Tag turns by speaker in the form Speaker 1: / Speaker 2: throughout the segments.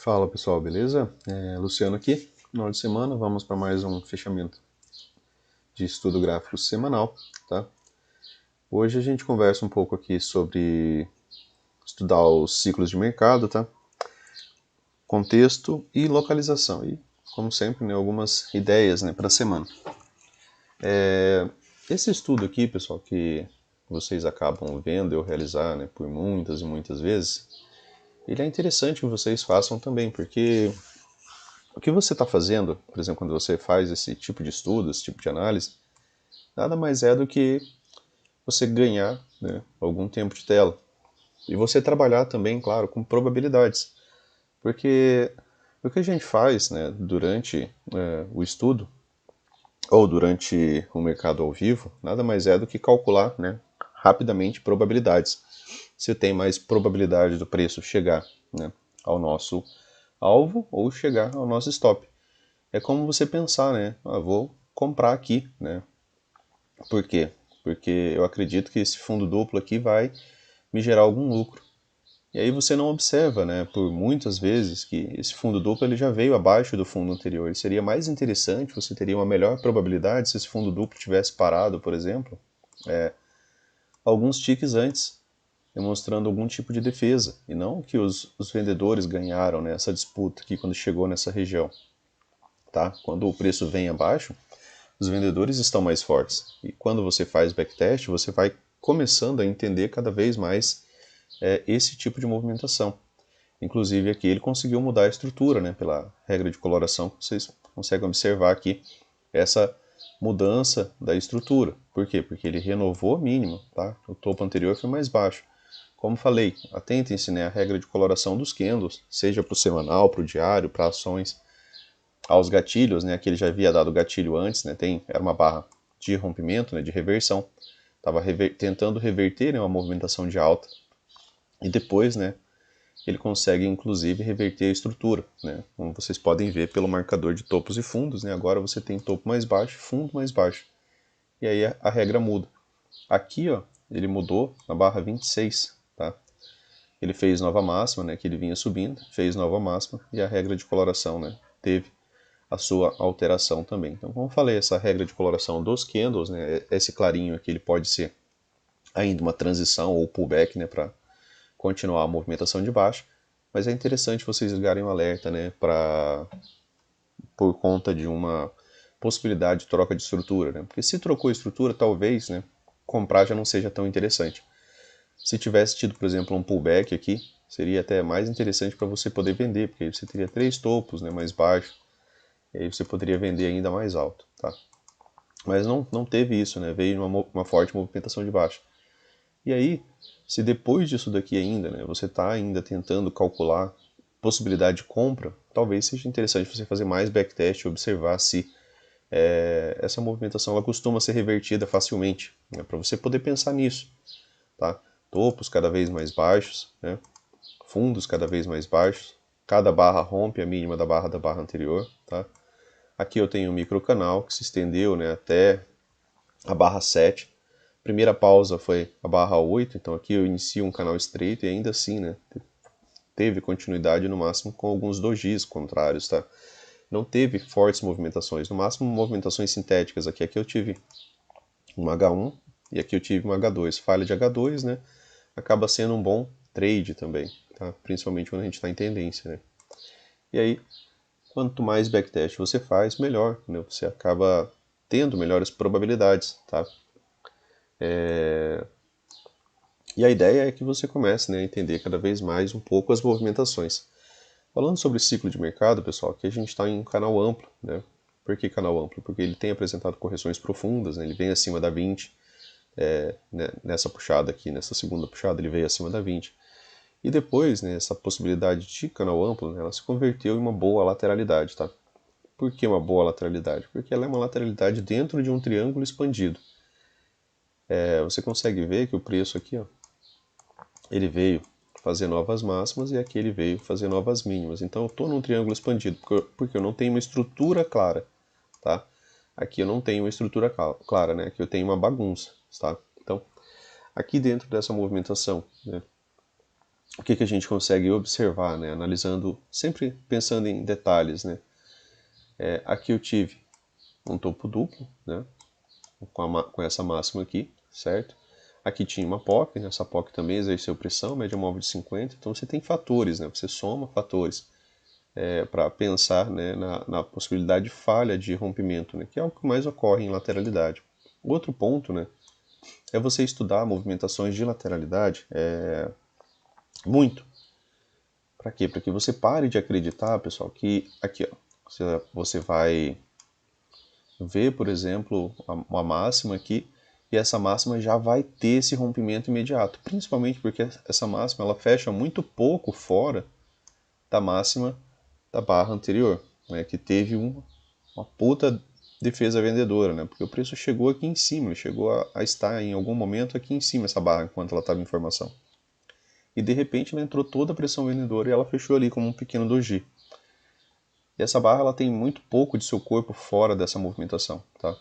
Speaker 1: Fala pessoal, beleza? Luciano aqui. Final de semana, vamos para mais um fechamento de estudo gráfico semanal, tá? Hoje a gente conversa um pouco aqui sobre estudar os ciclos de mercado, tá? Contexto e localização. E, como sempre, né, algumas ideias, né, para a semana. Esse estudo aqui, pessoal, que vocês acabam vendo eu realizar, né, por muitas e muitas vezes, ele é interessante que vocês façam também, porque o que você está fazendo, por exemplo, quando você faz esse tipo de estudo, esse tipo de análise, nada mais é do que você ganhar, né, algum tempo de tela. E você trabalhar também, claro, com probabilidades. Porque o que a gente faz, né, durante o estudo, ou durante o mercado ao vivo, nada mais é do que calcular, né, rapidamente probabilidades. Se tem mais probabilidade do preço chegar, né, ao nosso alvo ou chegar ao nosso stop. É como você pensar, né, vou comprar aqui, né. Por quê? Porque eu acredito que esse fundo duplo aqui vai me gerar algum lucro. E aí você não observa, né, por muitas vezes que esse fundo duplo ele já veio abaixo do fundo anterior. Ele seria mais interessante, você teria uma melhor probabilidade se esse fundo duplo tivesse parado, por exemplo, alguns ticks antes, demonstrando algum tipo de defesa, e não que os vendedores ganharam, né, essa disputa aqui quando chegou nessa região. Tá? Quando o preço vem abaixo, os vendedores estão mais fortes. E quando você faz backtest, você vai começando a entender cada vez mais esse tipo de movimentação. Inclusive aqui ele conseguiu mudar a estrutura, né, pela regra de coloração, vocês conseguem observar aqui essa mudança da estrutura. Por quê? Porque ele renovou a mínima, tá? O topo anterior foi mais baixo. Como falei, atentem-se, né, à regra de coloração dos candles, seja para o semanal, para o diário, para ações, aos gatilhos, né, que ele já havia dado gatilho antes, né, era uma barra de rompimento, né, de reversão, estava tentando reverter, né, uma movimentação de alta, e depois, né, ele consegue inclusive reverter a estrutura, né? Como vocês podem ver pelo marcador de topos e fundos, né? Agora você tem topo mais baixo, fundo mais baixo. E aí a regra muda. Aqui, ó, ele mudou na barra 26, tá? Ele fez nova máxima, né, que ele vinha subindo, fez nova máxima e a regra de coloração, né, teve a sua alteração também. Então, como eu falei, essa regra de coloração dos candles, né, esse clarinho aqui ele pode ser ainda uma transição ou pullback, né, para continuar a movimentação de baixo, mas é interessante vocês ligarem o alerta, né, por conta de uma possibilidade de troca de estrutura, né, porque se trocou a estrutura, talvez, né, comprar já não seja tão interessante. Se tivesse tido, por exemplo, um pullback aqui, seria até mais interessante para você poder vender, porque aí você teria três topos, né, mais baixos, e aí você poderia vender ainda mais alto, tá? Mas não teve isso, né, veio uma forte movimentação de baixo. E aí, se depois disso daqui ainda, né, você está ainda tentando calcular possibilidade de compra, talvez seja interessante você fazer mais backtest e observar se essa movimentação ela costuma ser revertida facilmente, né, para você poder pensar nisso, tá? Topos cada vez mais baixos, né, fundos cada vez mais baixos, cada barra rompe a mínima da barra anterior, tá? Aqui eu tenho um microcanal que se estendeu, né, até a barra 7. Primeira pausa foi a barra 8, então aqui eu inicio um canal estreito e ainda assim, né, teve continuidade no máximo com alguns dojis contrários, tá? Não teve fortes movimentações, no máximo movimentações sintéticas aqui. Aqui eu tive uma H1 e aqui eu tive uma H2. Falha de H2, né, acaba sendo um bom trade também, tá? Principalmente quando a gente está em tendência, né? E aí, quanto mais backtest você faz, melhor, né? Você acaba tendo melhores probabilidades, tá? E a ideia é que você comece, né, a entender cada vez mais um pouco as movimentações. Falando sobre ciclo de mercado, pessoal, aqui a gente está em um canal amplo, né? Por que canal amplo? Porque ele tem apresentado correções profundas, né? Ele vem acima da 20, né, nessa puxada aqui, nessa segunda puxada ele veio acima da 20. E depois, né, essa possibilidade de canal amplo, né, ela se converteu em uma boa lateralidade, tá? Por que uma boa lateralidade? Porque ela é uma lateralidade dentro de um triângulo expandido. Você consegue ver que o preço aqui, ó, ele veio fazer novas máximas e aqui ele veio fazer novas mínimas. Então eu estou num triângulo expandido, porque eu não tenho uma estrutura clara, tá? Aqui eu não tenho uma estrutura clara, né? Aqui eu tenho uma bagunça, tá? Então, aqui dentro dessa movimentação, né, o que a gente consegue observar, né? Analisando, sempre pensando em detalhes, né? Aqui eu tive um topo duplo, né? Com essa máxima aqui, certo? Aqui tinha uma POC, né? Essa POC também exerceu pressão, média móvel de 50, então você tem fatores, né? Você soma fatores para pensar, né, na possibilidade de falha de rompimento, né? Que é o que mais ocorre em lateralidade. Outro ponto, né, é você estudar movimentações de lateralidade muito. Para quê? Para que você pare de acreditar, pessoal, que aqui, ó, você vai ver, por exemplo, uma máxima aqui e essa máxima já vai ter esse rompimento imediato, principalmente porque essa máxima ela fecha muito pouco fora da máxima da barra anterior, né, que teve uma puta defesa vendedora, né, porque o preço chegou aqui em cima, ele chegou a estar em algum momento aqui em cima essa barra enquanto ela estava em formação. E de repente ela entrou toda a pressão vendedora e ela fechou ali como um pequeno doji. E essa barra ela tem muito pouco de seu corpo fora dessa movimentação, tá?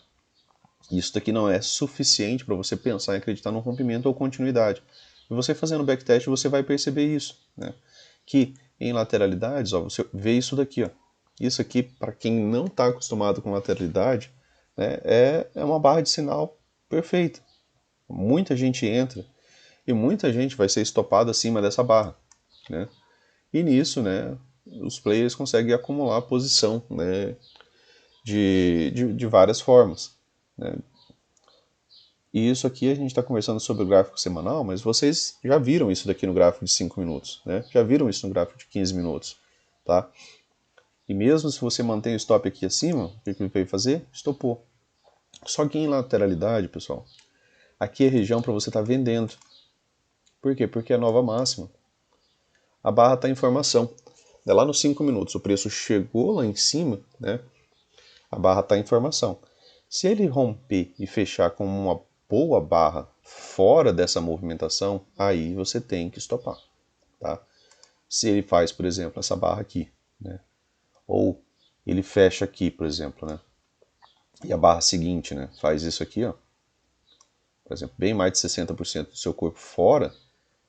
Speaker 1: Isso daqui não é suficiente para você pensar em acreditar no rompimento ou continuidade. E você fazendo backtest você vai perceber isso, né? Que em lateralidades, ó, você vê isso daqui, ó. Isso aqui, para quem não está acostumado com lateralidade, né, é uma barra de sinal perfeita. Muita gente entra e muita gente vai ser estopada acima dessa barra, né? E nisso, né, os players conseguem acumular posição, né, de várias formas, né? E isso aqui a gente está conversando sobre o gráfico semanal, mas vocês já viram isso daqui no gráfico de 5 minutos, né? Já viram isso no gráfico de 15 minutos, tá? E mesmo se você mantém o stop aqui acima, o que ele veio fazer? Estopou. Só que em lateralidade, pessoal, aqui é a região para você estar vendendo. Por quê? Porque é a nova máxima. A barra está em formação. É lá nos 5 minutos, o preço chegou lá em cima, né? A barra está em formação. Se ele romper e fechar com uma boa barra fora dessa movimentação, aí você tem que estopar, tá? Se ele faz, por exemplo, essa barra aqui, né? Ou ele fecha aqui, por exemplo, né? E a barra seguinte, né? Faz isso aqui, ó. Por exemplo, bem mais de 60% do seu corpo fora,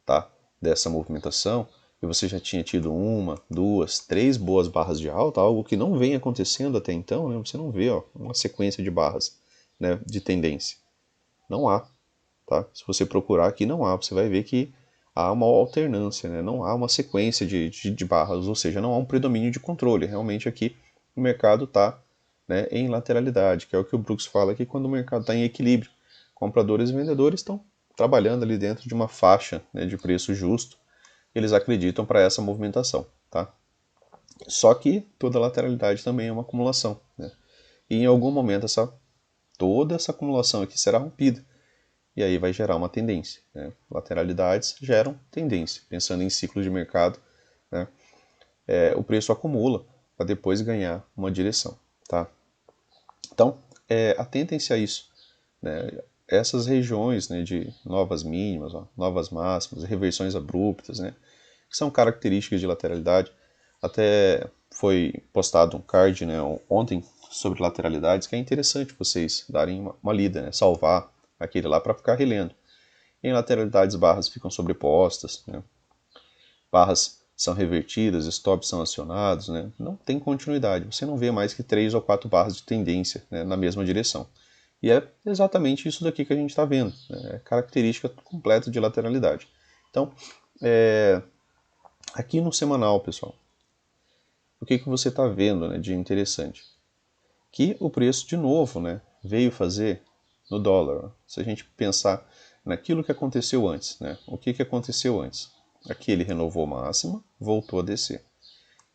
Speaker 1: tá? Dessa movimentação, e você já tinha tido uma, duas, três boas barras de alta, algo que não vem acontecendo até então, né? Você não vê, ó, uma sequência de barras, né, de tendência. Não há, tá? Se você procurar aqui, não há. Você vai ver que há uma alternância, né? Não há uma sequência de barras, ou seja, não há um predomínio de controle. Realmente aqui o mercado está, né, em lateralidade, que é o que o Brooks fala que quando o mercado está em equilíbrio, compradores e vendedores estão trabalhando ali dentro de uma faixa, né, de preço justo, eles acreditam para essa movimentação, tá? Só que toda lateralidade também é uma acumulação, né? E em algum momento toda essa acumulação aqui será rompida e aí vai gerar uma tendência, né? Lateralidades geram tendência. Pensando em ciclo de mercado, né, o preço acumula para depois ganhar uma direção, tá? Então, atentem-se a isso, né? Essas regiões, né, de novas mínimas, ó, novas máximas, reversões abruptas, né, que são características de lateralidade. Até foi postado um card, né, ontem sobre lateralidades que é interessante vocês darem uma lida, né, salvar aquele lá para ficar relendo. Em lateralidades, barras ficam sobrepostas, né, barras são revertidas, stops são acionados, né, não tem continuidade. Você não vê mais que 3 ou 4 barras de tendência, né, na mesma direção. E é exatamente isso daqui que a gente está vendo, né, é característica completa de lateralidade. Então, aqui no semanal, pessoal, o que você está vendo, né, de interessante? Que o preço, de novo, né, veio fazer no dólar. Se a gente pensar naquilo que aconteceu antes, né, o que aconteceu antes? Aqui ele renovou máxima, voltou a descer.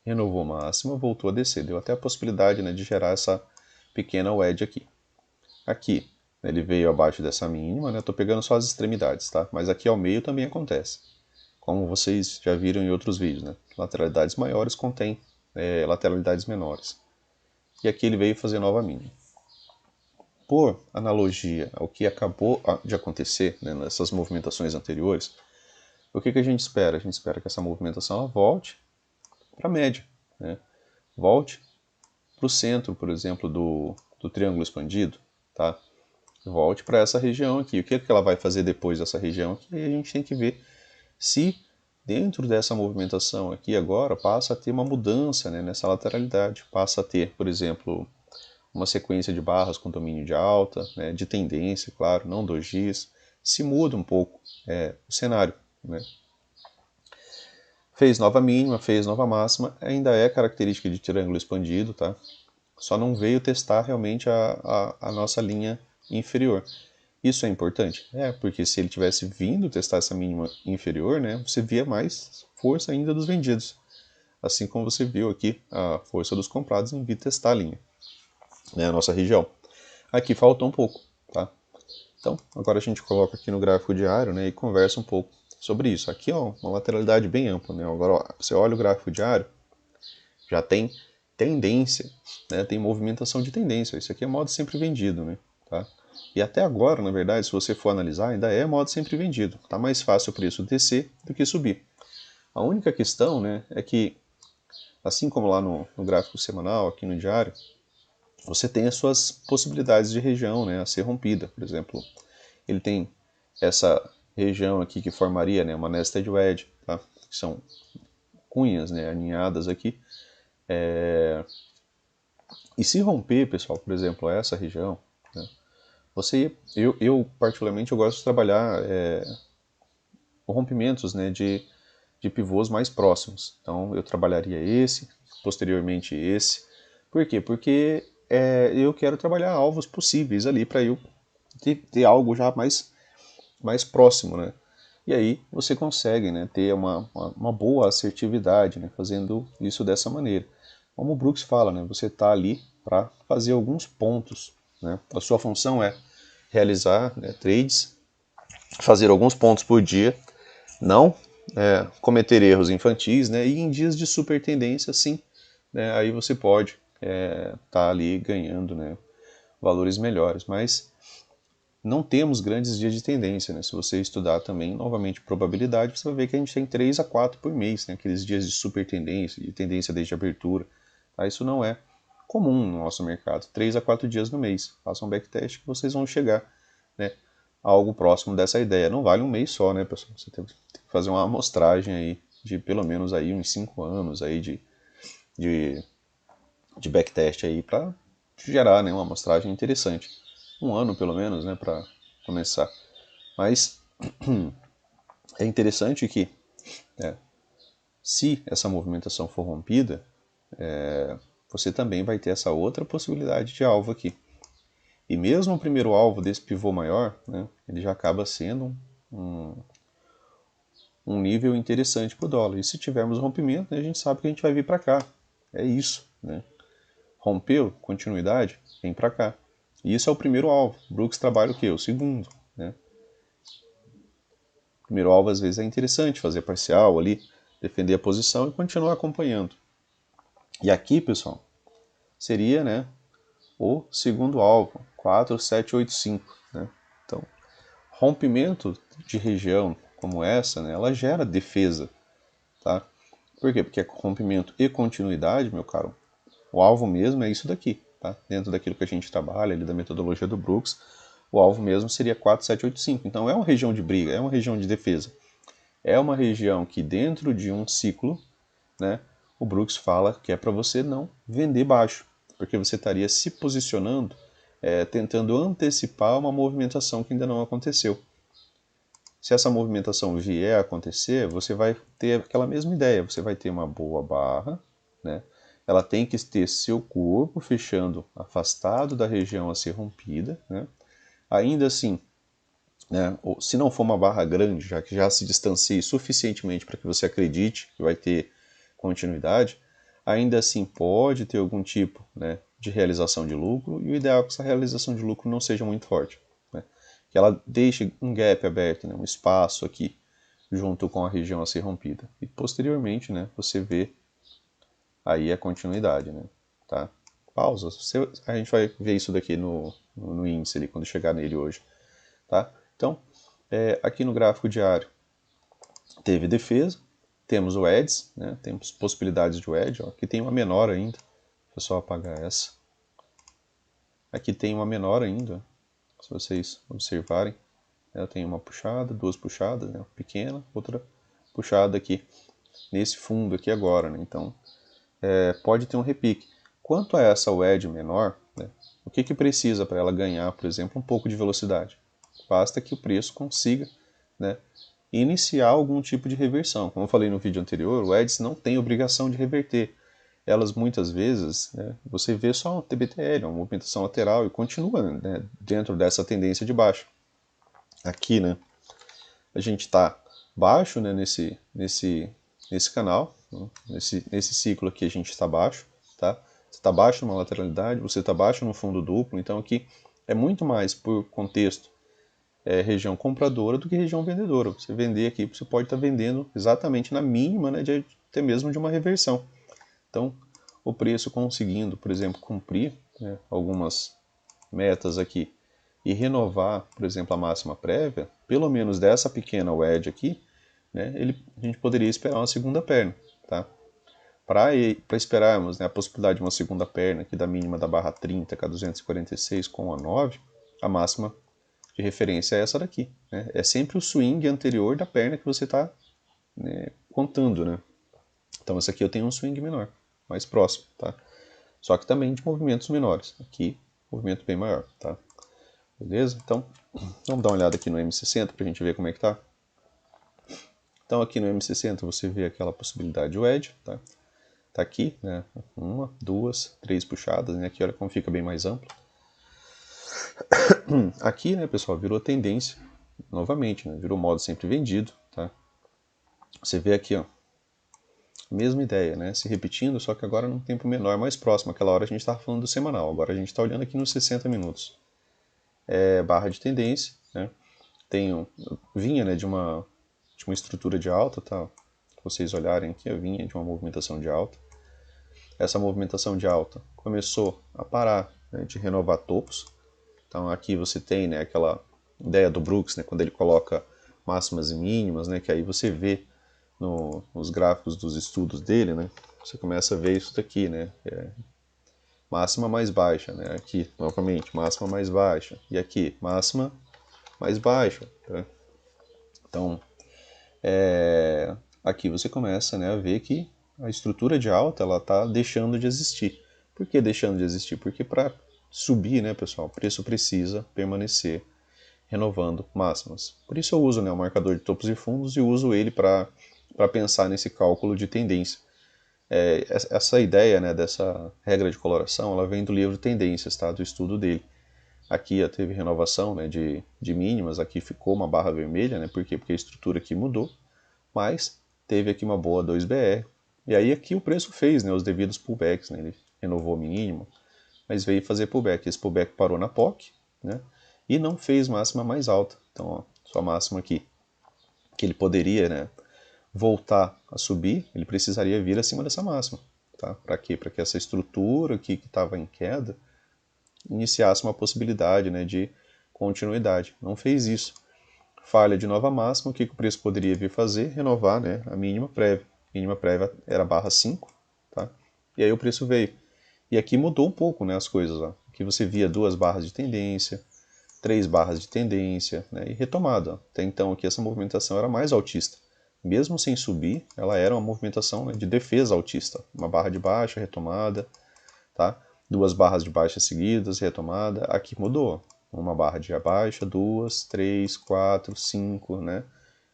Speaker 1: Renovou máxima, voltou a descer. Deu até a possibilidade, né, de gerar essa pequena wedge aqui. Aqui, né, ele veio abaixo dessa mínima, né, estou pegando só as extremidades, tá? Mas aqui ao meio também acontece. Como vocês já viram em outros vídeos, né? Lateralidades maiores contêm lateralidades menores. E aqui ele veio fazer nova mínima. Por analogia ao que acabou de acontecer, né, nessas movimentações anteriores, o que a gente espera? A gente espera que essa movimentação ela volte para a média, né? Volte para o centro, por exemplo, do triângulo expandido, tá? Volte para essa região aqui. O que ela vai fazer depois dessa região aqui? A gente tem que ver se dentro dessa movimentação aqui agora passa a ter uma mudança, né, nessa lateralidade, passa a ter, por exemplo, uma sequência de barras com domínio de alta, né, de tendência, claro, não dojis, se muda um pouco o cenário, né. Fez nova mínima, fez nova máxima, ainda é característica de triângulo expandido, tá? Só não veio testar realmente a nossa linha inferior. Isso é importante? É, porque se ele tivesse vindo testar essa mínima inferior, né, você via mais força ainda dos vendidos. Assim como você viu aqui a força dos comprados em vir testar a linha, né, a nossa região. Aqui faltou um pouco, tá? Então, agora a gente coloca aqui no gráfico diário, né, e conversa um pouco sobre isso. Aqui, ó, uma lateralidade bem ampla, né? Agora, ó, você olha o gráfico diário, já tem tendência, né? Tem movimentação de tendência. Isso aqui é modo sempre vendido, né? Tá? E até agora, na verdade, se você for analisar, ainda é modo sempre vendido. Tá mais fácil o preço descer do que subir. A única questão, né, é que, assim como lá no gráfico semanal, aqui no diário, você tem as suas possibilidades de região, né, a ser rompida. Por exemplo, ele tem essa região aqui que formaria, né, uma nested wedge, tá? Que são cunhas, né, aninhadas aqui. E se romper, pessoal, por exemplo, essa região, né, eu particularmente eu gosto de trabalhar rompimentos, né, de pivôs mais próximos. Então eu trabalharia esse, posteriormente esse. Por quê? Porque eu quero trabalhar alvos possíveis ali para eu ter algo já mais próximo, né? E aí você consegue, né, ter uma boa assertividade, né, fazendo isso dessa maneira. Como o Brooks fala, né, você está ali para fazer alguns pontos. Né? A sua função é realizar, né, trades, fazer alguns pontos por dia, não cometer erros infantis, né, e em dias de super tendência, sim, né, aí você pode tá ali ganhando, né, valores melhores, mas não temos grandes dias de tendência, né? Se você estudar também, novamente, probabilidade, você vai ver que a gente tem 3 a 4 por mês, né? Aqueles dias de super tendência, de tendência desde a abertura. Tá? Isso não é comum no nosso mercado. 3 a 4 dias no mês. Façam um backtest que vocês vão chegar, né, a algo próximo dessa ideia. Não vale um mês só, né, pessoal? Você tem que fazer uma amostragem aí de pelo menos aí uns 5 anos aí de, de backtest aí para gerar, né, uma amostragem interessante. Um ano pelo menos, né, para começar. Mas é interessante que, se essa movimentação for rompida, você também vai ter essa outra possibilidade de alvo aqui. E mesmo o primeiro alvo desse pivô maior, né, ele já acaba sendo um nível interessante para o dólar. E se tivermos rompimento, né, a gente sabe que a gente vai vir para cá. É isso. Né? Rompeu, continuidade, vem para cá. E isso é o primeiro alvo. Brooks trabalha o quê? O segundo. Né? O primeiro alvo às vezes é interessante, fazer parcial ali, defender a posição e continuar acompanhando. E aqui, pessoal, seria, né, o segundo alvo, 4785. Né? Então, rompimento de região como essa, né, ela gera defesa. Tá? Por quê? Porque é rompimento e continuidade, meu caro, o alvo mesmo é isso daqui. Tá? Dentro daquilo que a gente trabalha, ali da metodologia do Brooks, o alvo mesmo seria 4785. Então é uma região de briga, é uma região de defesa. É uma região que dentro de um ciclo, né, o Brooks fala que é para você não vender baixo, porque você estaria se posicionando, tentando antecipar uma movimentação que ainda não aconteceu. Se essa movimentação vier a acontecer, você vai ter aquela mesma ideia, você vai ter uma boa barra, né? Ela tem que ter seu corpo fechando afastado da região a ser rompida, né? Ainda assim, né, se não for uma barra grande, já que já se distancie suficientemente para que você acredite que vai ter continuidade, ainda assim pode ter algum tipo, né, de realização de lucro, e o ideal é que essa realização de lucro não seja muito forte. Né, que ela deixe um gap aberto, né, um espaço aqui, junto com a região a ser rompida. E posteriormente, né, você vê aí a continuidade. Né, tá? Pausa. A gente vai ver isso daqui no índice ali, quando chegar nele hoje. Tá? Então, aqui no gráfico diário teve defesa, temos o EDS, né? Temos possibilidades de ED, ó. Aqui tem uma menor ainda, deixa eu só apagar essa. Aqui tem uma menor ainda, se vocês observarem. Ela tem uma puxada, duas puxadas, né? Pequena, outra puxada aqui nesse fundo aqui agora, né? Então pode ter um repique. Quanto a essa wedge menor, né, o que precisa para ela ganhar, por exemplo, um pouco de velocidade? Basta que o preço consiga, né, iniciar algum tipo de reversão. Como eu falei no vídeo anterior, o wedges não tem obrigação de reverter. Elas muitas vezes, né, você vê só um TBTL, uma movimentação lateral e continua, né, dentro dessa tendência de baixo. Aqui, né, a gente está baixo, né, nesse canal, né, nesse ciclo aqui a gente está baixo, tá? Você está baixo numa lateralidade, você está baixo no fundo duplo, então aqui é muito mais por contexto região compradora do que região vendedora. Você vender aqui, você pode estar vendendo exatamente na mínima, né, até mesmo de uma reversão. Então, o preço conseguindo, por exemplo, cumprir, né, algumas metas aqui e renovar, por exemplo, a máxima prévia, pelo menos dessa pequena wedge aqui, né, a gente poderia esperar uma segunda perna, tá? Para esperarmos, né, a possibilidade de uma segunda perna aqui da mínima da barra 30, que é 246 com a 9, a máxima de referência é essa daqui, né? É sempre o swing anterior da perna que você está, né, contando, né? Então essa aqui eu tenho um swing menor, mais próximo, tá? Só que também de movimentos menores. Aqui, movimento bem maior, tá? Beleza? Então, vamos dar uma olhada aqui no M60 para a gente ver como é que tá. Então aqui no M60 você vê aquela possibilidade de wedge, tá? Tá aqui, né? Uma, duas, três puxadas, né? Aqui olha como fica bem mais amplo. Aqui, né, pessoal, virou tendência novamente, né? Virou modo sempre vendido, tá? Você vê aqui, ó, mesma ideia, né? Se repetindo, só que agora num tempo menor, mais próximo. Aquela hora a gente estava falando do semanal, agora a gente está olhando aqui nos 60 minutos. Barra de tendência, né? Vinha, né, de uma estrutura de alta, tá? Se vocês olharem aqui, eu vinha de uma movimentação de alta. Essa movimentação de alta começou a parar, né, de renovar topos. Então aqui você tem, né, aquela ideia do Brooks, né, quando ele coloca máximas e mínimas, né, que aí você vê nos gráficos dos estudos dele, né, você começa a ver isso daqui, né, máxima mais baixa, né, aqui novamente máxima mais baixa e aqui máxima mais baixa, tá? Então aqui você começa, né, a ver que a estrutura de alta ela está deixando de existir. Por que deixando de existir? Porque para subir, né, pessoal, o preço precisa permanecer renovando máximas. Por isso eu uso, né, o marcador de topos e fundos e uso ele para pensar nesse cálculo de tendência. Essa ideia, né, dessa regra de coloração, ela vem do livro Tendências, tá, do estudo dele. Aqui teve renovação, né, de mínimas, aqui ficou uma barra vermelha, né, por quê? Porque a estrutura aqui mudou, mas teve aqui uma boa 2BR, e aí aqui o preço fez, né, os devidos pullbacks, né, ele renovou mínimo, mas veio fazer pullback, esse pullback parou na POC, né, e não fez máxima mais alta. Então, ó, sua máxima aqui, que ele poderia, né, voltar a subir, ele precisaria vir acima dessa máxima. Tá? Para quê? Para que essa estrutura aqui que estava em queda iniciasse uma possibilidade, né, de continuidade. Não fez isso. Falha de nova máxima, o que o preço poderia vir fazer? Renovar, né, a mínima prévia. A mínima prévia era barra 5, tá? E aí o preço veio. E aqui mudou um pouco, né, as coisas. Ó. Aqui você via 2 barras de tendência, 3 barras de tendência, né, e retomada. Até então aqui essa movimentação era mais altista. Mesmo sem subir, ela era uma movimentação, né, de defesa altista. Uma barra de baixa, retomada, tá? 2 barras de baixa seguidas, retomada. Aqui mudou. Uma barra de baixa, 2, 3, 4, 5, né?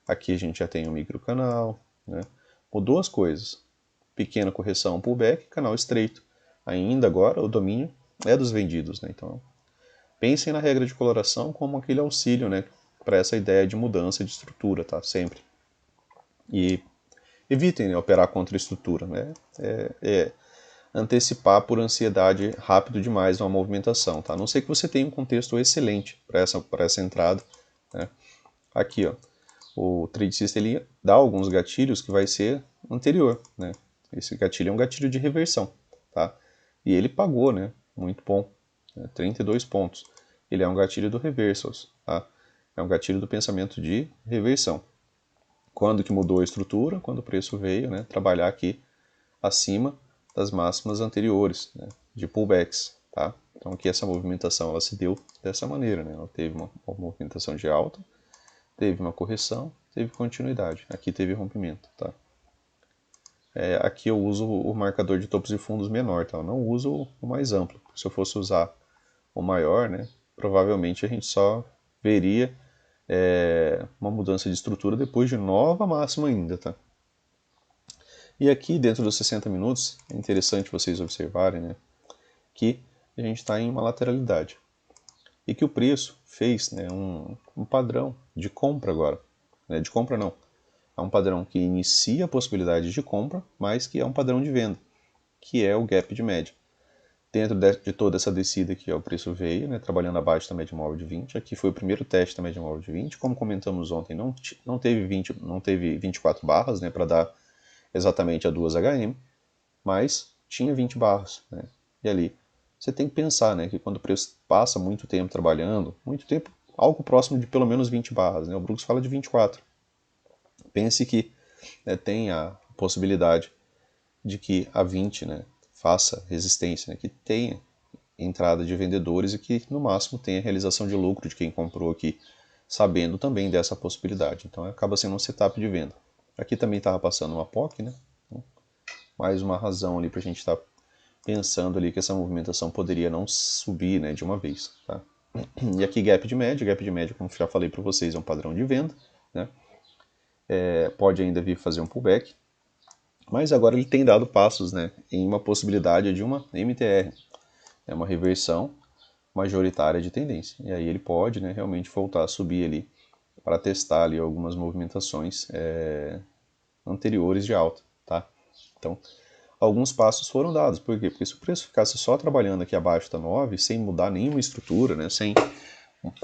Speaker 1: Aqui a gente já tem um microcanal, né? Mudou as coisas. Pequena correção, pullback, canal estreito. Ainda agora o domínio é dos vendidos, né? Então pensem na regra de coloração como aquele auxílio, né, para essa ideia de mudança de estrutura, tá? Sempre. E evitem, né, operar contra a estrutura, né? Antecipar por ansiedade rápido demais uma movimentação, tá? A não ser que você tenha um contexto excelente para essa entrada, né? Aqui, ó, o Trade System ele dá alguns gatilhos que vai ser anterior, né? Esse gatilho é um gatilho de reversão, tá? E ele pagou, né? Muito bom, né? 32 pontos. Ele é um gatilho do reversals, tá? É um gatilho do pensamento de reversão. Quando que mudou a estrutura? Quando o preço veio, né? Trabalhar aqui acima das máximas anteriores, né? De pullbacks, tá? Então aqui essa movimentação ela se deu dessa maneira, né? Ela teve uma movimentação de alta, teve uma correção teve continuidade, aqui teve rompimento, tá? Aqui eu uso o marcador de topos e fundos menor, tá? Eu não uso o mais amplo. Se eu fosse usar o maior, né, provavelmente a gente só veria uma mudança de estrutura depois de nova máxima ainda, tá? E aqui dentro dos 60 minutos, é interessante vocês observarem, né, que a gente está em uma lateralidade e que o preço fez, né, um padrão de compra agora, né, de compra não, é um padrão que inicia a possibilidade de compra, mas que é um padrão de venda, que é o gap de média. Dentro de toda essa descida que o preço veio, né, trabalhando abaixo da média móvel de 20, aqui foi o primeiro teste da média móvel de 20, como comentamos ontem, não teve 24 barras, né, para dar exatamente a 2 HM, mas tinha 20 barras, né, e ali você tem que pensar, né, que quando o preço passa muito tempo trabalhando, muito tempo, algo próximo de pelo menos 20 barras, né, o Brooks fala de 24. Pense que, né, tem a possibilidade de que a 20, né, faça resistência, né, que tenha entrada de vendedores e que no máximo tenha realização de lucro de quem comprou aqui, sabendo também dessa possibilidade. Então acaba sendo um setup de venda. Aqui também estava passando uma POC, né? Então, mais uma razão ali para a gente estar pensando ali que essa movimentação poderia não subir, né, de uma vez. Tá? E aqui gap de média, como já falei para vocês, é um padrão de venda, né? Pode ainda vir fazer um pullback, mas agora ele tem dado passos, né, em uma possibilidade de uma MTR, é uma reversão majoritária de tendência. E aí ele pode, né, realmente voltar a subir ali para testar ali algumas movimentações anteriores de alta, tá? Então, alguns passos foram dados. Por quê? Porque se o preço ficasse só trabalhando aqui abaixo da 9, sem mudar nenhuma estrutura, né, sem,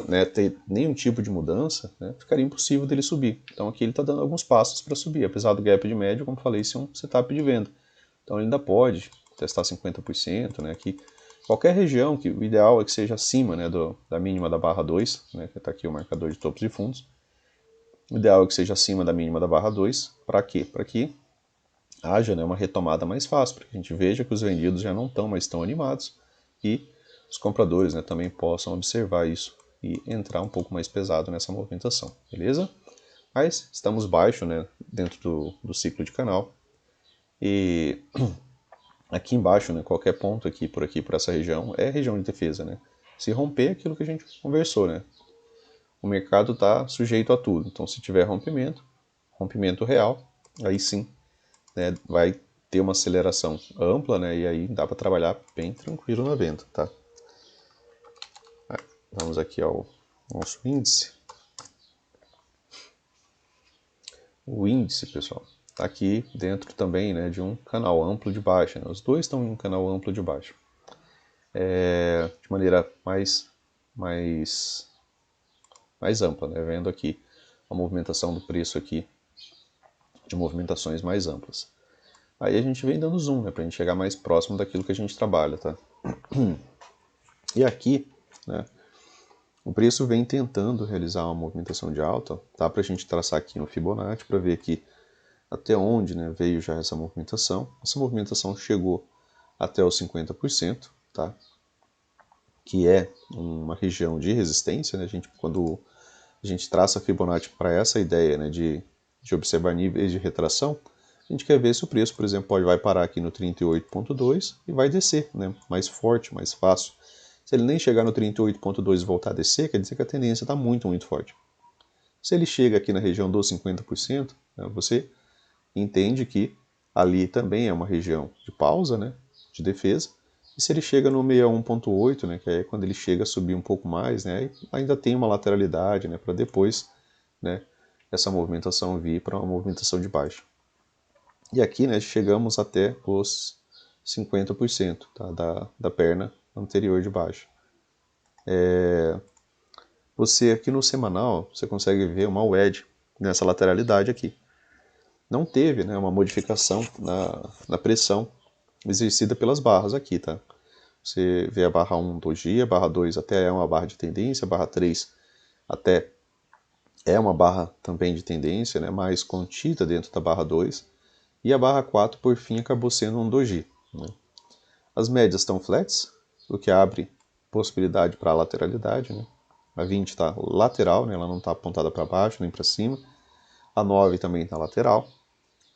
Speaker 1: né, ter nenhum tipo de mudança, né, ficaria impossível dele subir. Então aqui ele está dando alguns passos para subir, apesar do gap de médio, como falei, ser um setup de venda. Então ele ainda pode testar 50%, né, que qualquer região, que o ideal é que seja acima, né, da mínima da barra 2, né, que está aqui o marcador de topos e fundos. O ideal é que seja acima da mínima da barra 2. Para quê? Para que haja, né, uma retomada mais fácil, para que a gente veja que os vendidos já não estão mais tão animados e os compradores, né, também possam observar isso e entrar um pouco mais pesado nessa movimentação, beleza? Mas estamos baixo, né, dentro do ciclo de canal e aqui embaixo, né, qualquer ponto aqui, por essa região, é região de defesa, né? Se romper, é aquilo que a gente conversou, né? O mercado está sujeito a tudo. Então, se tiver rompimento real, aí sim, né, vai ter uma aceleração ampla, né? E aí dá para trabalhar bem tranquilo na venda, tá? Vamos aqui ao nosso índice. O índice, pessoal, está aqui dentro também, né, de um canal amplo de baixa. Né? Os dois estão em um canal amplo de baixa. De maneira mais ampla, né? Vendo aqui a movimentação do preço aqui, de movimentações mais amplas. Aí a gente vem dando zoom, né, para a gente chegar mais próximo daquilo que a gente trabalha, tá? E aqui, né, o preço vem tentando realizar uma movimentação de alta, tá? Para a gente traçar aqui no Fibonacci para ver aqui até onde, né, veio já essa movimentação. Essa movimentação chegou até os 50%, tá? Que é uma região de resistência, né? Quando a gente traça a Fibonacci para essa ideia, né, de observar níveis de retração, a gente quer ver se o preço, por exemplo, vai parar aqui no 38,2 e vai descer, né, mais forte, mais fácil. Se ele nem chegar no 38,2 e voltar a descer, quer dizer que a tendência está muito, muito forte. Se ele chega aqui na região dos 50%, né, você entende que ali também é uma região de pausa, né, de defesa. E se ele chega no 61,8, né, que é quando ele chega a subir um pouco mais, né, ainda tem uma lateralidade, né, para depois, né, essa movimentação vir para uma movimentação de baixa. E aqui, né, chegamos até os 50%, tá, da perna anterior de baixo. Você aqui no semanal, você consegue ver uma wedge nessa lateralidade aqui. Não teve, né, uma modificação na pressão exercida pelas barras aqui, tá? Você vê a barra 1 doji, a barra 2 até é uma barra de tendência, a barra 3 até é uma barra também de tendência, né, mais contida dentro da barra 2, e a barra 4 por fim acabou sendo um doji. Né? As médias estão flats, o que abre possibilidade para a lateralidade. Né? A 20 está lateral, né, ela não está apontada para baixo nem para cima. A 9 também está lateral.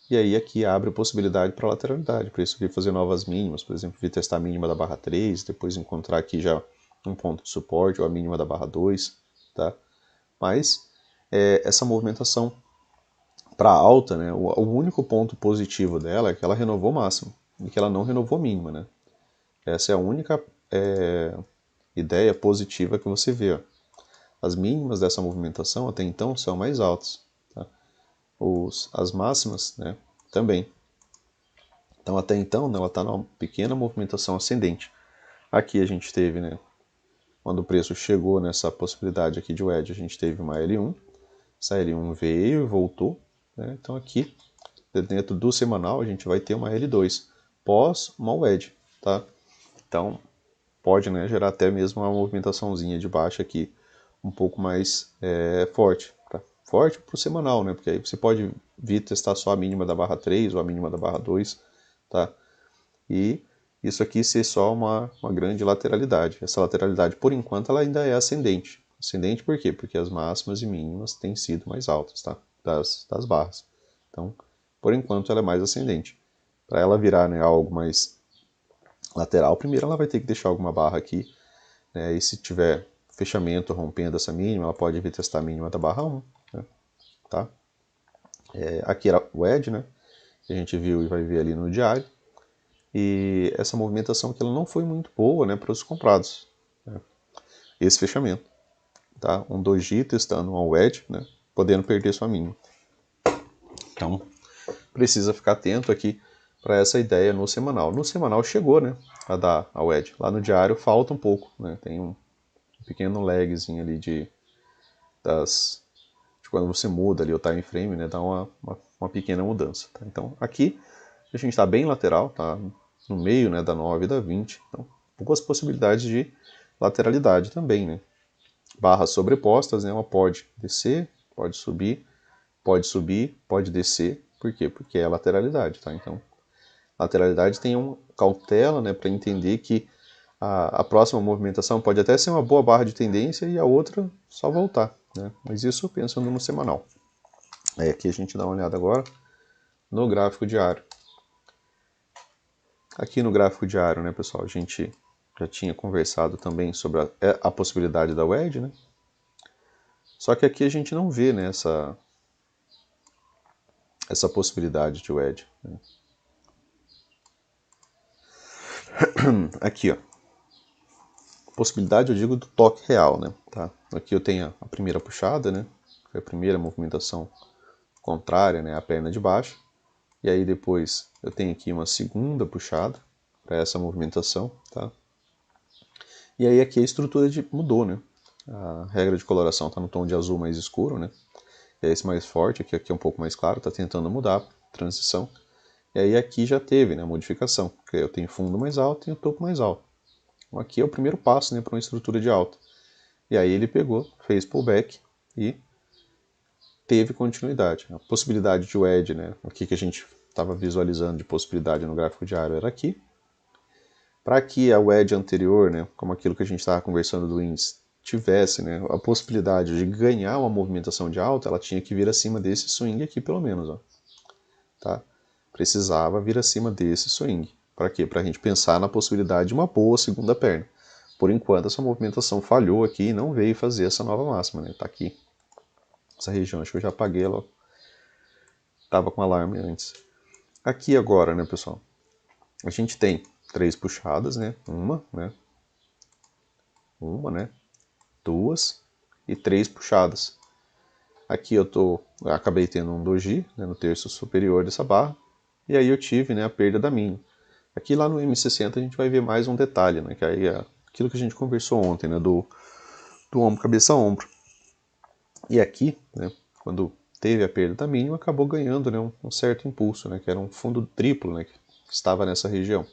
Speaker 1: E aí aqui abre possibilidade para lateralidade, para isso vir fazer novas mínimas, por exemplo, vir testar a mínima da barra 3, depois encontrar aqui já um ponto de suporte ou a mínima da barra 2, tá? Mas essa movimentação para alta, né, o único ponto positivo dela é que ela renovou máximo e que ela não renovou mínima, né? Essa é a única ideia positiva que você vê. Ó. As mínimas dessa movimentação até então são mais altas. Tá? As máximas, né, também. Então até então, né, ela está numa pequena movimentação ascendente. Aqui a gente teve, né, quando o preço chegou nessa possibilidade aqui de wedge, a gente teve uma L1. Essa L1 veio e voltou. Né? Então aqui, dentro do semanal, a gente vai ter uma L2 pós uma wedge. Tá? Então pode, né, gerar até mesmo uma movimentaçãozinha de baixa aqui um pouco mais forte. Tá? Forte para o semanal, né? Porque aí você pode vir testar só a mínima da barra 3 ou a mínima da barra 2. Tá? E isso aqui ser só uma grande lateralidade. Essa lateralidade, por enquanto, ela ainda é ascendente. Ascendente por quê? Porque as máximas e mínimas têm sido mais altas, tá? Das barras. Então, por enquanto, ela é mais ascendente. Para ela virar, né, algo mais lateral, primeiro ela vai ter que deixar alguma barra aqui. Né, e se tiver fechamento rompendo essa mínima, ela pode vir testar a mínima da barra 1. Né, tá? Aqui era o edge, né? Que a gente viu e vai ver ali no diário. E essa movimentação aqui ela não foi muito boa, né, para os comprados. Né? Esse fechamento. Tá? Um doji testando uma wedge, né, podendo perder sua mínima. Então, precisa ficar atento aqui para essa ideia no semanal. No semanal chegou, né, a dar a wedge. Lá no diário falta um pouco, né, tem um pequeno lagzinho ali de quando você muda ali o time frame, né, dá uma pequena mudança. Tá? Então, aqui a gente está bem lateral, tá no meio, né, da 9 e da 20. Então, poucas possibilidades de lateralidade também, né? Barras sobrepostas, né? Ela pode descer, pode subir, pode descer. Por quê? Porque é lateralidade, tá? Então, lateralidade tem uma cautela, né, para entender que a próxima movimentação pode até ser uma boa barra de tendência e a outra só voltar, né? Mas isso pensando no semanal. Aí aqui a gente dá uma olhada agora no gráfico diário. Aqui no gráfico diário, né, pessoal, a gente já tinha conversado também sobre a possibilidade da wedge, né? Só que aqui a gente não vê, né, essa possibilidade de wedge. Né? Aqui, ó. Possibilidade, eu digo, do toque real, né? Tá? Aqui eu tenho a primeira puxada, né? Foi a primeira movimentação contrária, né? A perna de baixo. E aí depois eu tenho aqui uma segunda puxada para essa movimentação, tá? E aí aqui a estrutura mudou, né? A regra de coloração está no tom de azul mais escuro, né? E esse mais forte, aqui é um pouco mais claro, está tentando mudar a transição. E aí aqui já teve, né, a modificação, porque eu tenho fundo mais alto e o topo mais alto. Então aqui é o primeiro passo, né, para uma estrutura de alta. E aí ele pegou, fez pullback e teve continuidade. A possibilidade de wedge, né, o que a gente estava visualizando de possibilidade no gráfico diário era aqui. Para que a wedge anterior, né, como aquilo que a gente estava conversando do índice, tivesse, né, a possibilidade de ganhar uma movimentação de alta, ela tinha que vir acima desse swing aqui, pelo menos. Ó. Tá? Precisava vir acima desse swing. Para quê? Para a gente pensar na possibilidade de uma boa segunda perna. Por enquanto, essa movimentação falhou aqui e não veio fazer essa nova máxima. Né? Tá aqui. Essa região, acho que eu já apaguei ela. Estava com alarme antes. Aqui agora, né, pessoal? A gente tem 3 puxadas, né? Uma, né? 2 e 3 puxadas. Aqui eu acabei tendo um doji, né, no terço superior dessa barra, e aí eu tive, né, a perda da mínima. Aqui lá no M60 a gente vai ver mais um detalhe, né, que aí é aquilo que a gente conversou ontem, né, do ombro, cabeça a ombro. E aqui, né, quando teve a perda da mínima, acabou ganhando, né, um certo impulso, né, que era um fundo triplo, né, que estava nessa região.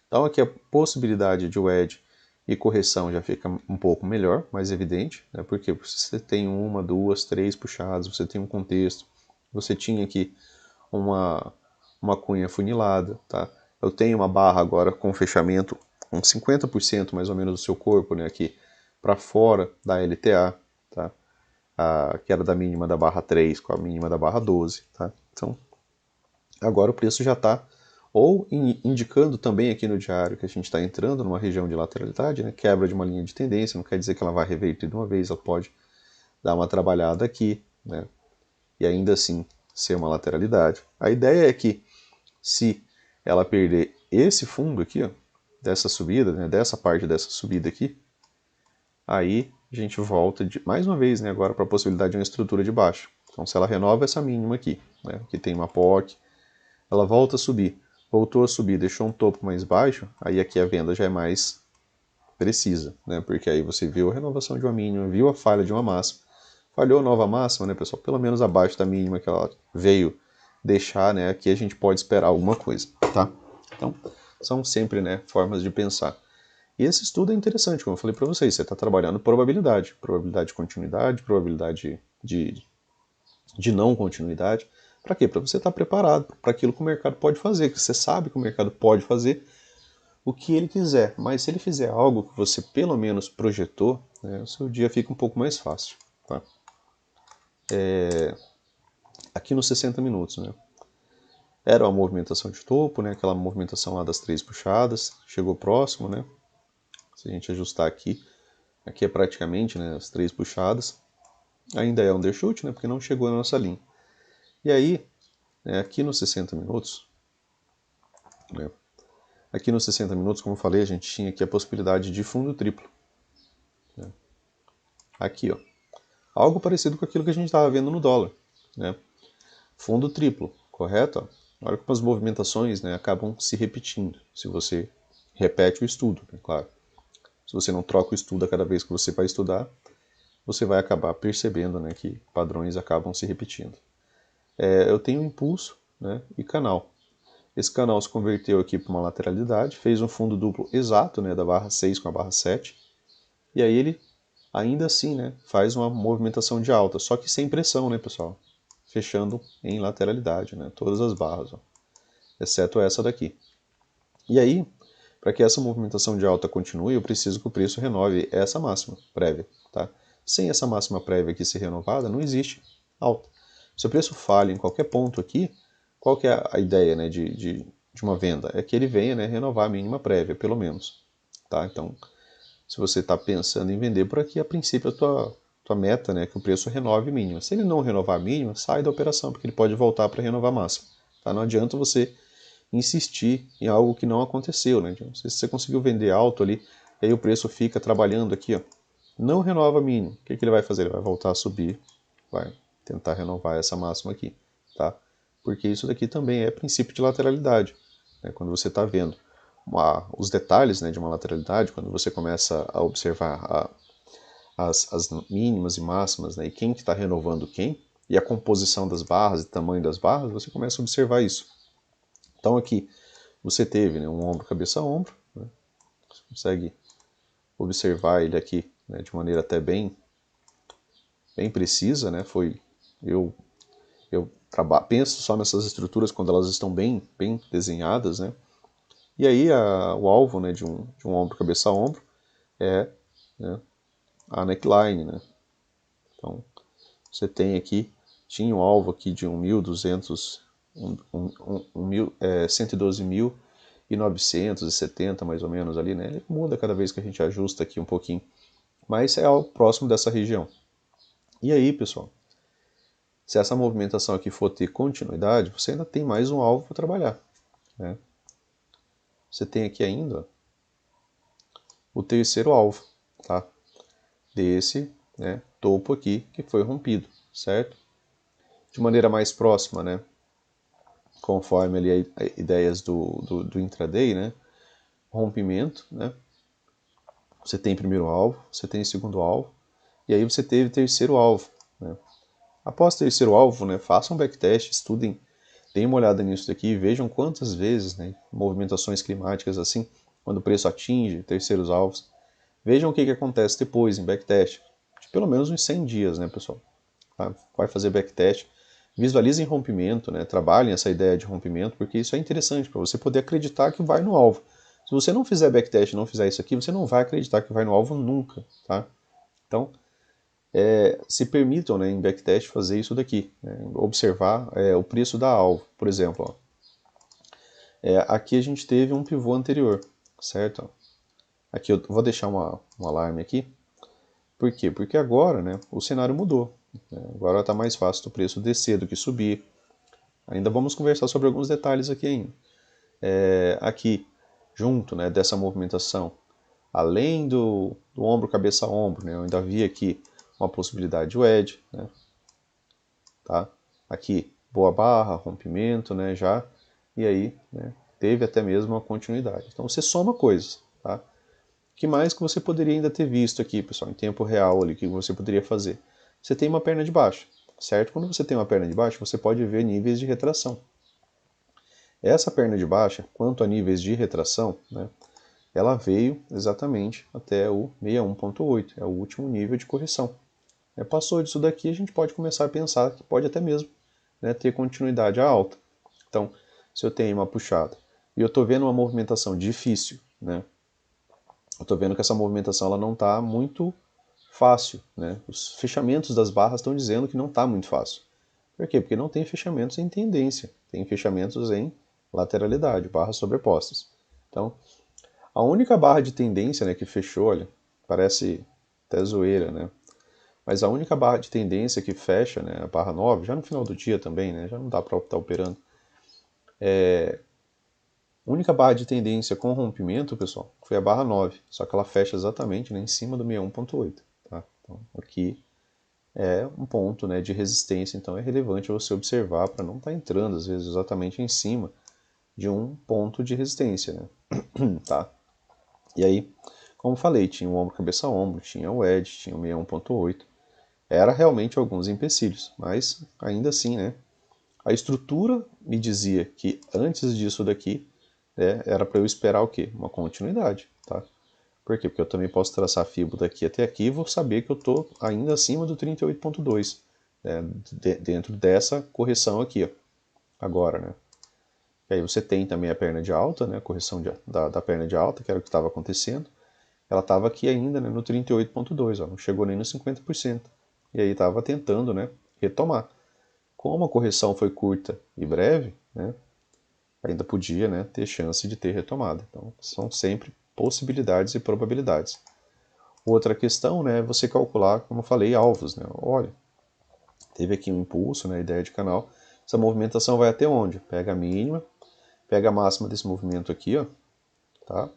Speaker 1: Então aqui a possibilidade de wedge e correção já fica um pouco melhor, mais evidente, né? Porque você tem uma, duas, três puxadas, você tem um contexto, você tinha aqui uma cunha funilada, tá? Eu tenho uma barra agora com fechamento com 50% mais ou menos do seu corpo, né, aqui para fora da LTA, tá? a queda da mínima da barra 3 com a mínima da barra 12. Tá? Então, agora o preço já está ou indicando também aqui no diário que a gente está entrando numa região de lateralidade, né? Quebra de uma linha de tendência, não quer dizer que ela vai reverter de uma vez, ela pode dar uma trabalhada aqui, né? E ainda assim ser uma lateralidade. A ideia é que se ela perder esse fundo aqui, ó, dessa subida, né, dessa parte dessa subida aqui, aí a gente volta mais uma vez, né, agora para a possibilidade de uma estrutura de baixo. Então se ela renova essa mínima aqui, né, que tem uma POC, ela volta a subir, voltou a subir, deixou um topo mais baixo, aí aqui a venda já é mais precisa, né, porque aí você viu a renovação de uma mínima, viu a falha de uma máxima, falhou a nova máxima, né, pessoal, pelo menos abaixo da mínima que ela veio deixar, né, aqui a gente pode esperar alguma coisa, tá? Então, são sempre, né, formas de pensar. E esse estudo é interessante, como eu falei para vocês, você está trabalhando probabilidade de continuidade, probabilidade de não continuidade. Para quê? Para você estar preparado para aquilo que o mercado pode fazer, que você sabe que o mercado pode fazer o que ele quiser, mas se ele fizer algo que você pelo menos projetou, né, o seu dia fica um pouco mais fácil. Tá? Aqui nos 60 minutos, né? Era uma movimentação de topo, né? Aquela movimentação lá das 3 puxadas, chegou próximo, né? Se a gente ajustar aqui, aqui é praticamente, né, as 3 puxadas. Ainda é undershoot, né? Porque não chegou na nossa linha. E aí, né, aqui nos 60 minutos, né? Aqui nos 60 minutos, como eu falei, a gente tinha aqui a possibilidade de fundo triplo. Né? Aqui, ó. Algo parecido com aquilo que a gente estava vendo no dólar, né? Fundo triplo, correto? Olha como as movimentações, né, acabam se repetindo, se você repete o estudo, né, claro. Se você não troca o estudo a cada vez que você vai estudar, você vai acabar percebendo, né, que padrões acabam se repetindo. Eu tenho impulso, né, e canal. Esse canal se converteu aqui para uma lateralidade, fez um fundo duplo exato, né, da barra 6 com a barra 7, e aí ele, ainda assim, né, faz uma movimentação de alta, só que sem pressão, né, pessoal? Fechando em lateralidade, né, todas as barras, ó, exceto essa daqui. E aí, para que essa movimentação de alta continue, eu preciso que o preço renove essa máxima prévia. Tá? Sem essa máxima prévia aqui ser renovada, não existe alta. Se o preço falha em qualquer ponto aqui, qual que é a ideia, né, de uma venda? É que ele venha, né, renovar a mínima prévia, pelo menos. Tá? Então, se você está pensando em vender por aqui, a princípio a tua meta, né, é que o preço renove mínima. Se ele não renovar a mínima, sai da operação, porque ele pode voltar para renovar a máxima. Tá? Não adianta você insistir em algo que não aconteceu, né? Então, se você conseguiu vender alto ali, aí o preço fica trabalhando aqui, ó, não renova mínimo. O que ele vai fazer? Ele vai voltar a subir, vai tentar renovar essa máxima aqui, tá? Porque isso daqui também é princípio de lateralidade, né? Quando você está vendo os detalhes, né, de uma lateralidade, quando você começa a observar as mínimas e máximas, né, e quem que está renovando quem, e a composição das barras e tamanho das barras, você começa a observar isso. Então aqui você teve, né, um ombro, cabeça, ombro. Né? Você consegue observar ele aqui, né, de maneira até bem precisa. Né? Eu penso só nessas estruturas quando elas estão bem desenhadas. Né? E aí o alvo, né, de um ombro, cabeça, ombro é, né, a neckline. Né? Então você tem aqui, tinha um alvo aqui de 1.200, 112.970 mais ou menos ali, né? Ele muda cada vez que a gente ajusta aqui um pouquinho, mas é algo próximo dessa região. E aí, pessoal, se essa movimentação aqui for ter continuidade, você ainda tem mais um alvo para trabalhar, né? Você tem aqui ainda o terceiro alvo, tá? Desse, né, topo aqui que foi rompido, certo? De maneira mais próxima, né? Conforme ali ideias do intraday, né? Rompimento, né? Você tem primeiro alvo, você tem segundo alvo, e aí você teve terceiro alvo. Né? Após terceiro alvo, né, façam um backtest, estudem, deem uma olhada nisso daqui, vejam quantas vezes, né, movimentações climáticas assim, quando o preço atinge terceiros alvos, vejam o que acontece depois em backtest, de pelo menos uns 100 dias, né, pessoal? Tá? Vai fazer backtest, visualizem rompimento, né, trabalhem essa ideia de rompimento, porque isso é interessante para você poder acreditar que vai no alvo. Se você não fizer backtest, não fizer isso aqui, você não vai acreditar que vai no alvo nunca, tá? Então, se permitam, né, em backtest fazer isso daqui, né, observar o preço da alvo, por exemplo. Ó. Aqui a gente teve um pivô anterior, certo? Aqui eu vou deixar um alarme aqui. Por quê? Porque agora, né, o cenário mudou. Né? Agora está mais fácil do preço descer do que subir. Ainda vamos conversar sobre alguns detalhes aqui ainda. Aqui, junto, né, dessa movimentação, além do ombro, cabeça, ombro, né, eu ainda vi aqui uma possibilidade de wedge, né, tá? Aqui, boa barra, rompimento, né, já, e aí, né, teve até mesmo uma continuidade. Então você soma coisas, tá? O que mais que você poderia ainda ter visto aqui, pessoal, em tempo real ali, que você poderia fazer? Você tem uma perna de baixa, certo? Quando você tem uma perna de baixa, você pode ver níveis de retração. Essa perna de baixa, quanto a níveis de retração, né, ela veio exatamente até o 61.8, é o último nível de correção. Passou disso daqui, a gente pode começar a pensar que pode até mesmo, né, ter continuidade à alta. Então, se eu tenho uma puxada e eu estou vendo uma movimentação difícil, né, eu estou vendo que essa movimentação ela não está muito fácil. Né? Os fechamentos das barras estão dizendo que não está muito fácil. Por quê? Porque não tem fechamentos em tendência, tem fechamentos em lateralidade, barras sobrepostas. Então, a única barra de tendência, né, que fechou, olha, parece até zoeira, né? Mas a única barra de tendência que fecha, né, a barra 9, já no final do dia também, né, já não dá para estar operando. A única barra de tendência com rompimento, pessoal, foi a barra 9, só que ela fecha exatamente, né, em cima do 61.8. Tá? Então, aqui é um ponto, né, de resistência, então é relevante você observar para não estar entrando, às vezes, exatamente em cima de um ponto de resistência. Né? Tá? E aí, como falei, tinha o ombro, cabeça, ombro, tinha o edge, tinha o 61.8. Era realmente alguns empecilhos, mas ainda assim, né, a estrutura me dizia que antes disso daqui, né, era para eu esperar o quê? Uma continuidade. Tá? Por quê? Porque eu também posso traçar a fibra daqui até aqui e vou saber que eu estou ainda acima do 38.2, né, dentro dessa correção aqui, ó, agora, né? E aí você tem também a perna de alta, né, a correção da perna de alta, que era o que estava acontecendo. Ela estava aqui ainda, né, no 38.2, não chegou nem no 50%. E aí estava tentando, né, retomar. Como a correção foi curta e breve, né, ainda podia, né, ter chance de ter retomada. Então são sempre possibilidades e probabilidades. Outra questão, né, é você calcular, como eu falei, alvos. Né? Olha, teve aqui um impulso, né, ideia de canal. Essa movimentação vai até onde? Pega a mínima, pega a máxima desse movimento aqui, ó, tá?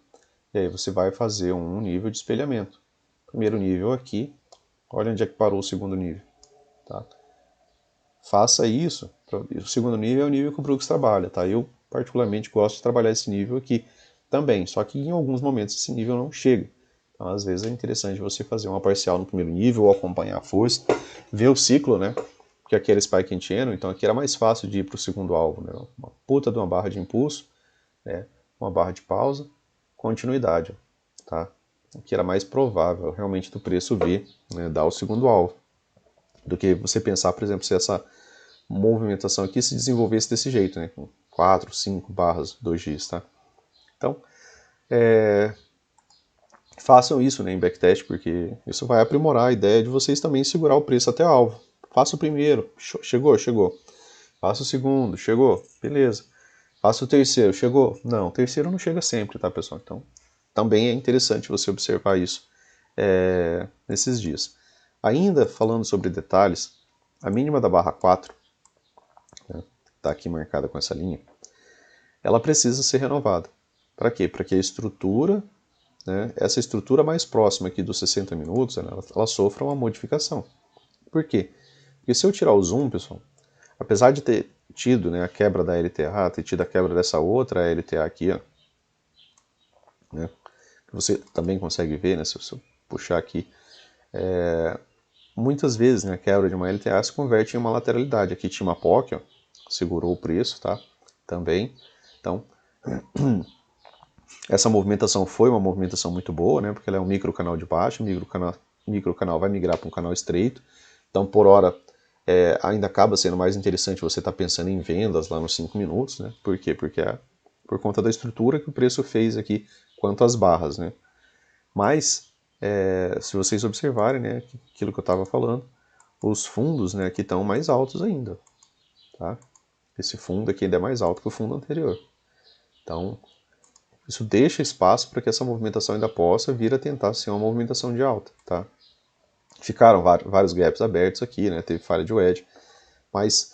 Speaker 1: E aí você vai fazer um nível de espelhamento. Primeiro nível aqui, olha onde é que parou o segundo nível. Tá? Faça isso. O segundo nível é o nível que o Brooks trabalha. Tá? Eu particularmente gosto de trabalhar esse nível aqui também, só que em alguns momentos esse nível não chega. Então, às vezes é interessante você fazer uma parcial no primeiro nível ou acompanhar a força, ver o ciclo, né? Porque aqui era Spike and Channel, então aqui era mais fácil de ir para o segundo alvo, né? Uma puta de uma barra de impulso, né? Uma barra de pausa, continuidade, tá? Aqui era mais provável realmente do preço vir, né, dar o segundo alvo, do que você pensar, por exemplo, se essa movimentação aqui se desenvolvesse desse jeito, né? Com 4, 5 barras, 2Gs, tá? Então, façam isso, né, em backtest, porque isso vai aprimorar a ideia de vocês também segurar o preço até o alvo. Faça o primeiro, chegou, chegou. Faça o segundo, chegou, beleza. Faça o terceiro, chegou. Não, o terceiro não chega sempre, tá, pessoal? Então, também é interessante você observar isso nesses dias. Ainda falando sobre detalhes, a mínima da barra 4, né, está aqui marcada com essa linha, ela precisa ser renovada. Para quê? Para que a estrutura, né, essa estrutura mais próxima aqui dos 60 minutos, né, ela sofra uma modificação. Por quê? Porque se eu tirar o zoom, pessoal, apesar de ter tido, né, a quebra da LTA, ter tido a quebra dessa outra LTA aqui, ó, né, que você também consegue ver, né, se eu puxar aqui, muitas vezes, né, a quebra de uma LTA se converte em uma lateralidade. Aqui tinha uma POC, ó, segurou o preço, tá? Também. Então, essa movimentação foi uma movimentação muito boa, né? Porque ela é um micro canal de baixo, micro canal vai migrar para um canal estreito. Então, por hora, ainda acaba sendo mais interessante você estar pensando em vendas lá nos 5 minutos, né? Por quê? Porque é por conta da estrutura que o preço fez aqui quanto às barras, né? Mas se vocês observarem, né, aquilo que eu estava falando, os fundos, né, aqui estão mais altos ainda, tá? Esse fundo aqui ainda é mais alto que o fundo anterior. Então, isso deixa espaço para que essa movimentação ainda possa vir a tentar ser uma movimentação de alta, tá? Ficaram vários gaps abertos aqui, né? Teve falha de wedge, mas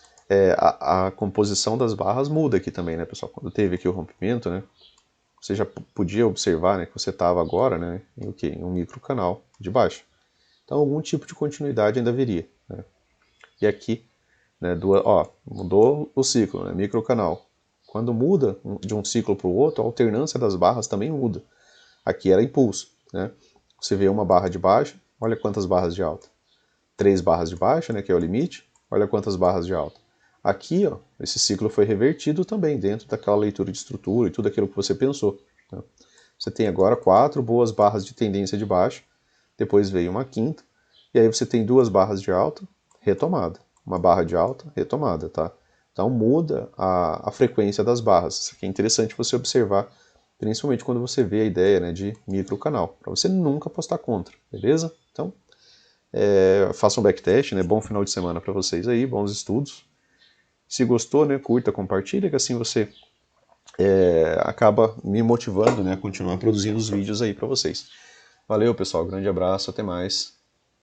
Speaker 1: a composição das barras muda aqui também, né, pessoal? Quando teve aqui o rompimento, né, você já podia observar, né, que você estava agora, né, em o quê? Em um microcanal de baixo. Então algum tipo de continuidade ainda viria, né? E aqui, né, mudou o ciclo, né, microcanal. Quando muda de um ciclo para o outro, a alternância das barras também muda. Aqui era impulso, né? Você vê uma barra de baixa, olha quantas barras de alta. 3 barras de baixa, né, que é o limite, olha quantas barras de alta. Aqui, ó, esse ciclo foi revertido também dentro daquela leitura de estrutura e tudo aquilo que você pensou, né? Você tem agora 4 boas barras de tendência de baixa, depois veio uma quinta, e aí você tem 2 barras de alta, retomada. Uma barra de alta, retomada, tá? Então muda a frequência das barras. Isso aqui é interessante você observar, principalmente quando você vê a ideia, né, de microcanal, para você nunca apostar contra, beleza? Então, faça um backtest, né? Bom final de semana para vocês aí, bons estudos. Se gostou, né, curta, compartilha, que assim você acaba me motivando, né, a continuar produzindo os vídeos aí para vocês. Valeu, pessoal, grande abraço, até mais.